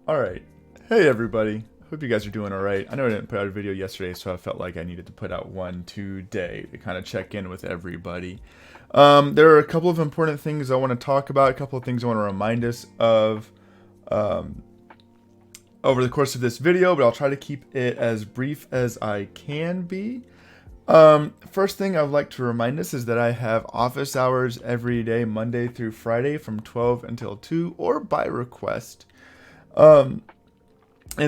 Alright. Hey everybody. Hope you guys are doing alright. I know I didn't put out a video yesterday, so I felt like I needed to put out one today to kind of check in with everybody. There are a couple of important things I want to talk about, a couple of things I want to remind us of over the course of this video, but I'll try to keep it as brief as I can be. First thing I'd like to remind us is that I have office hours every day, Monday through Friday from 12 until 2 or by request. And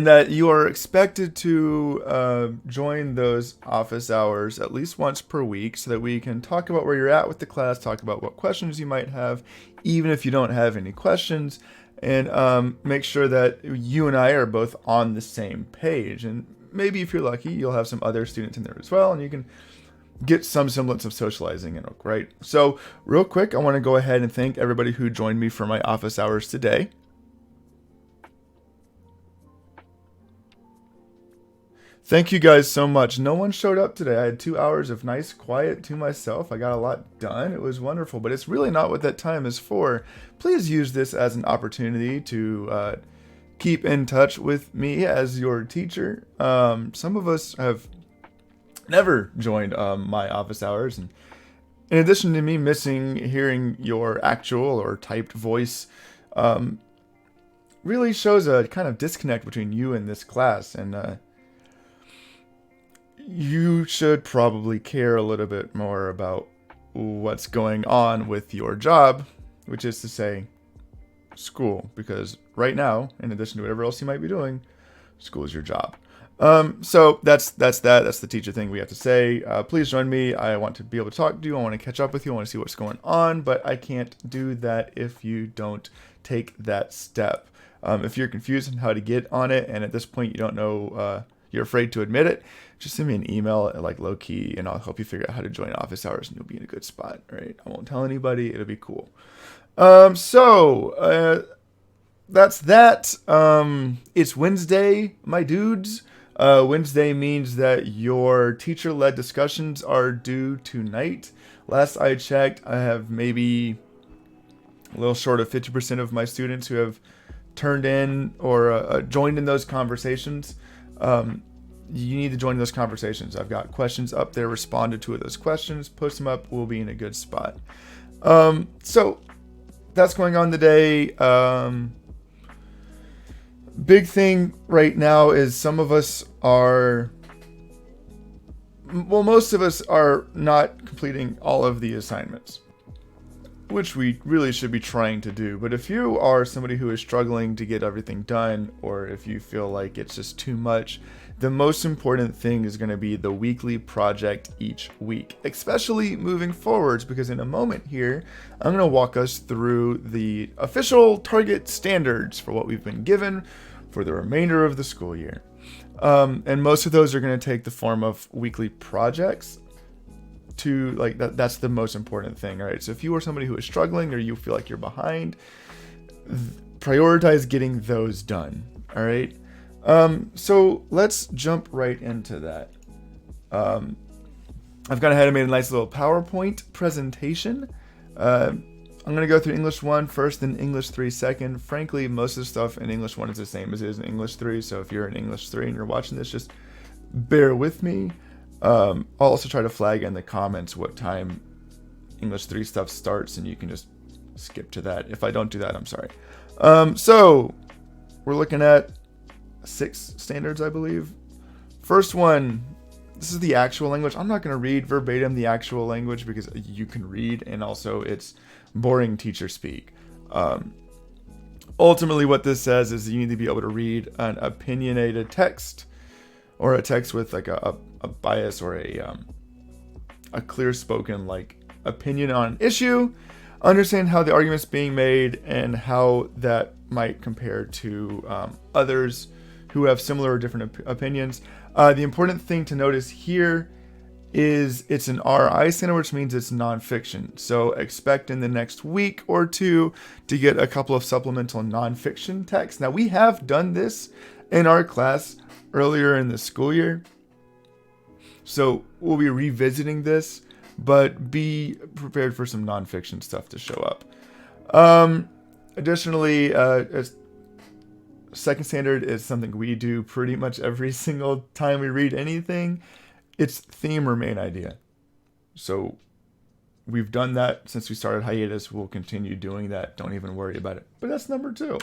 that you are expected to join those office hours at least once per week so that we can talk about where you're at with the class, talk about what questions you might have, even if you don't have any questions, and make sure that you and I are both on the same page. And maybe if you're lucky, you'll have some other students in there as well, and you can get some semblance of socializing in, right? So real quick, I want to go ahead and thank everybody who joined me for my office hours today. Thank you guys so much. No one showed up today. I had 2 hours of nice quiet to myself. I got a lot done. It was wonderful, but it's really not what that time is for. Please use this as an opportunity to keep in touch with me as your teacher. Some of us have never joined my office hours, and in addition to me missing hearing your actual or typed voice, really shows a kind of disconnect between you and this class, and you should probably care a little bit more about what's going on with your job, which is to say, school. Because right now, in addition to whatever else you might be doing, school is your job. So that's the teacher thing we have to say. Please join me. I want to be able to talk to you. I want to catch up with you. I want to see what's going on, but I can't do that if you don't take that step. If you're confused on how to get on it, and at this point you don't know, you're afraid to admit it, just send me an email at like low key and I'll help you figure out how to join office hours and you'll be in a good spot. All right. I won't tell anybody. It'll be cool. That's that. It's Wednesday, my dudes. Wednesday means that your teacher-led discussions are due tonight. Last I checked, I have maybe a little short of 50% of my students who have turned in or joined in those conversations. You need to join those conversations. I've got questions up there, responded to those questions, post them up, we'll be in a good spot. So that's going on today. Big thing right now is most of us are not completing all of the assignments, which we really should be trying to do. But if you are somebody who is struggling to get everything done, or if you feel like it's just too much, the most important thing is going to be the weekly project each week, especially moving forwards, because in a moment here, I'm going to walk us through the official target standards for what we've been given for the remainder of the school year. And most of those are going to take the form of weekly projects. To like that's the most important thing. All right, so if you are somebody who is struggling or you feel like you're behind, prioritize getting those done. All right, so let's jump right into that. I've gone ahead and made a nice little PowerPoint presentation. I'm going to go through English 1 first, then English 3 second. Frankly, most of the stuff in English 1 is the same as it is in English 3, so if you're in English 3 and you're watching this, just bear with me. I'll also try to flag in the comments what time English 3 stuff starts, and you can just skip to that. If I don't do that, I'm sorry. So we're looking at 6 standards, I believe. First one, this is the actual language. I'm not going to read verbatim the actual language because you can read, and also it's boring teacher speak. Ultimately, what this says is you need to be able to read an opinionated text, or a text with like a bias or a clear spoken like opinion on an issue, understand how the argument's being made and how that might compare to others who have similar or different opinions. The important thing to notice here is it's an RI standard, which means it's nonfiction. So expect in the next week or two to get a couple of supplemental nonfiction texts. Now, we have done this in our class earlier in the school year, so we'll be revisiting this, but be prepared for some nonfiction stuff to show up. Additionally, second standard is something we do pretty much every single time we read anything. It's theme or main idea. So we've done that since we started hiatus. We'll continue doing that. Don't even worry about it. But that's number 2.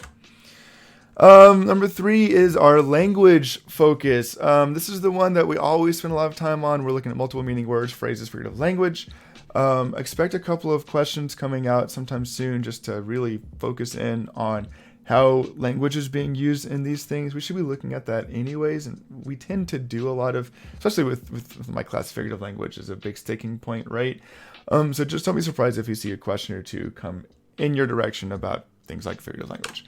Number 3 is our language focus. This is the one that we always spend a lot of time on. We're looking at multiple meaning words, phrases, figurative language. Expect a couple of questions coming out sometime soon just to really focus in on how language is being used in these things. We should be looking at that anyways, and we tend to do a lot of, especially with my class, figurative language is a big sticking point, right? So just don't be surprised if you see a question or two come in your direction about things like figurative language.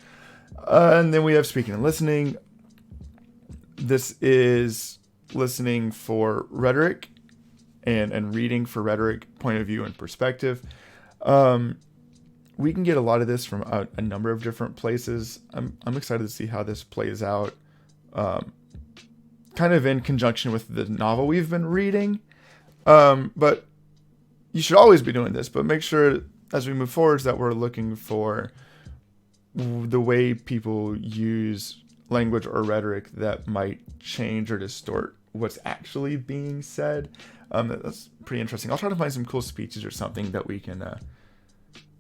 And then we have speaking and listening. This is listening for rhetoric and reading for rhetoric, point of view, and perspective. We can get a lot of this from a number of different places. I'm excited to see how this plays out, kind of in conjunction with the novel we've been reading. But you should always be doing this, but make sure as we move forward that we're looking for the way people use language or rhetoric that might change or distort what's actually being said. That's pretty interesting. I'll try to find some cool speeches or something that we can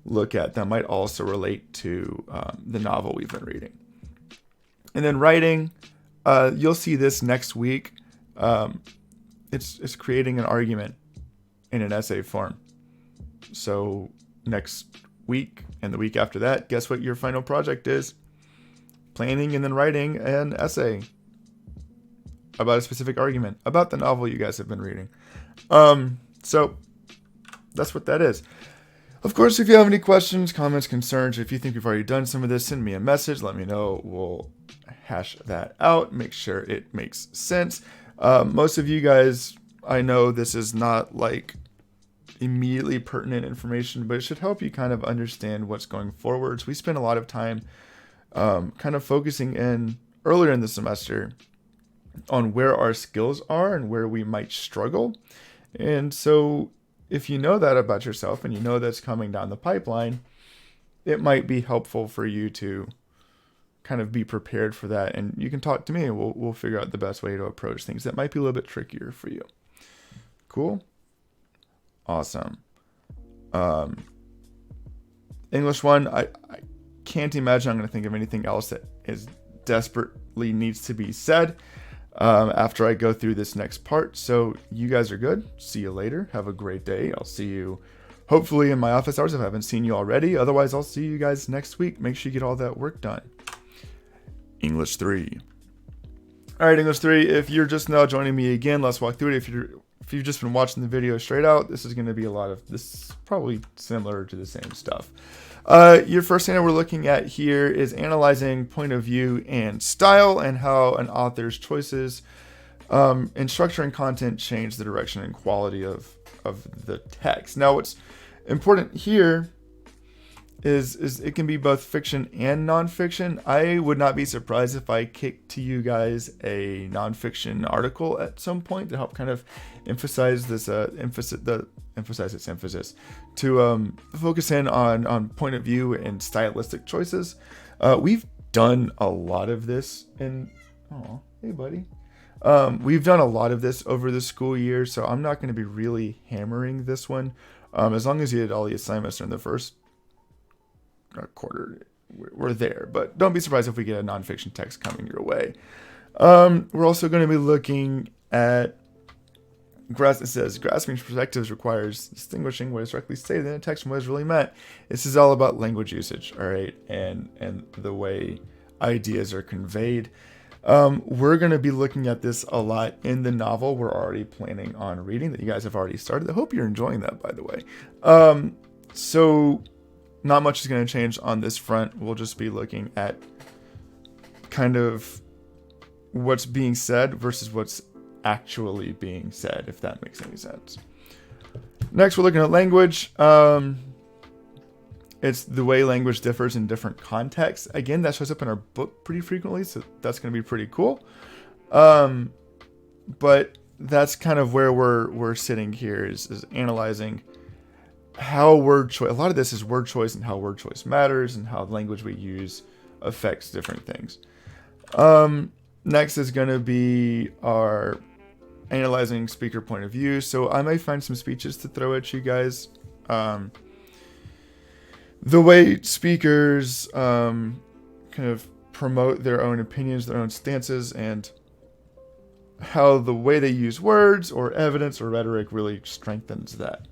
look at that might also relate to the novel we've been reading. And then writing, you'll see this next week. It's creating an argument in an essay form. So next week and the week after that, guess what your final project is? Planning and then writing an essay about a specific argument about the novel you guys have been reading. So that's what that is. Of course, if you have any questions, comments, concerns, if you think we've already done some of this, send me a message. Let me know. We'll hash that out. Make sure it makes sense. Most of you guys, I know this is not like immediately pertinent information, but it should help you kind of understand what's going forwards. We spent a lot of time kind of focusing in earlier in the semester on where our skills are and where we might struggle. And so if you know that about yourself and you know that's coming down the pipeline, it might be helpful for you to kind of be prepared for that. And you can talk to me and we'll figure out the best way to approach things that might be a little bit trickier for you. Cool? Awesome. English 1, I can't imagine I'm going to think of anything else that is desperately needs to be said after I go through this next part. So you guys are good. See you later. Have a great day. I'll see you hopefully in my office hours if I haven't seen you already. Otherwise, I'll see you guys next week. Make sure you get all that work done. English 3. All right, English 3. If you're just now joining me again, let's walk through it. If you've just been watching the video straight out, this is going to be a lot of this, probably similar to the same stuff. Your first thing that we're looking at here is analyzing point of view and style and how an author's choices in structure and content change the direction and quality of the text. Now, what's important here is it can be both fiction and nonfiction. I would not be surprised if I kicked to you guys a nonfiction article at some point to help kind of emphasize this emphasize its emphasis to focus in on point of view and stylistic choices. We've done a lot of this hey buddy. We've done a lot of this over the school year, so I'm not going to be really hammering this one. As long as you did all the assignments in the first quarter, we're there. But don't be surprised if we get a nonfiction text coming your way. We're also going to be looking at it says grasping perspectives requires distinguishing what is directly stated in the text from what is really meant. This is all about language usage, all right, and the way ideas are conveyed. We're going to be looking at this a lot in the novel we're already planning on reading that you guys have already started. I hope you're enjoying that, by the way. So not much is going to change on this front. We'll just be looking at kind of what's being said versus what's actually being said, if that makes any sense. Next, we're looking at language. It's the way language differs in different contexts. Again, that shows up in our book pretty frequently, so that's going to be pretty cool. But that's kind of where we're sitting here is analyzing how word choice. A lot of this is word choice and how word choice matters and how the language we use affects different things. Next is going to be our analyzing speaker point of view. So I may find some speeches to throw at you guys. The way speakers kind of promote their own opinions, their own stances, and how the way they use words or evidence or rhetoric really strengthens that.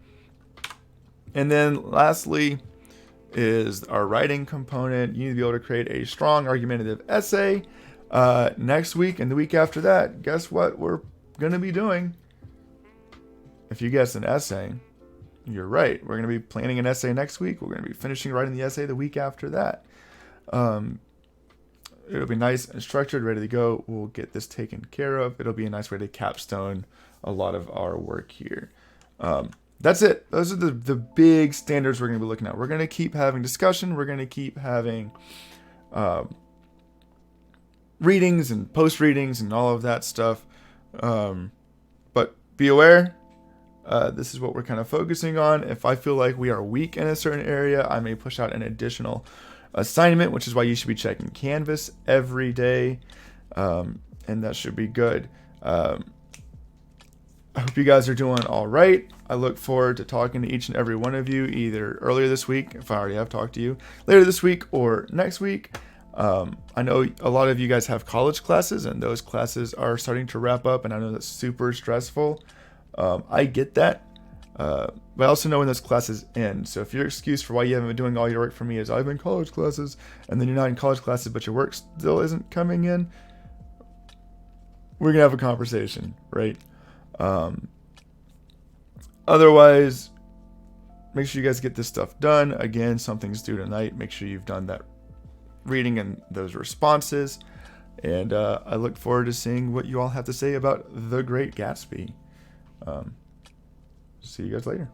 And then lastly is our writing component. You need to be able to create a strong argumentative essay. Next week and the week after that, guess what we're going to be doing? If you guess an essay, you're right. We're going to be planning an essay next week. We're going to be finishing writing the essay the week after that. It'll be nice and structured, ready to go. We'll get this taken care of. It'll be a nice way to capstone a lot of our work here. That's it. Those are the big standards we're going to be looking at. We're going to keep having discussion. We're going to keep having readings and post readings and all of that stuff. But be aware, this is what we're kind of focusing on. If I feel like we are weak in a certain area, I may push out an additional assignment, which is why you should be checking Canvas every day. And that should be good. I hope you guys are doing all right. I look forward to talking to each and every one of you either earlier this week, if I already have talked to you, later this week or next week. I know a lot of you guys have college classes, and those classes are starting to wrap up, and I know that's super stressful. I get that, but I also know when those classes end. So if your excuse for why you haven't been doing all your work for me is I've been in college classes, and then you're not in college classes, but your work still isn't coming in, we're going to have a conversation, right? Otherwise, make sure you guys get this stuff done. Again, something's due tonight. Make sure you've done that reading and those responses. And I look forward to seeing what you all have to say about The Great Gatsby. See you guys later.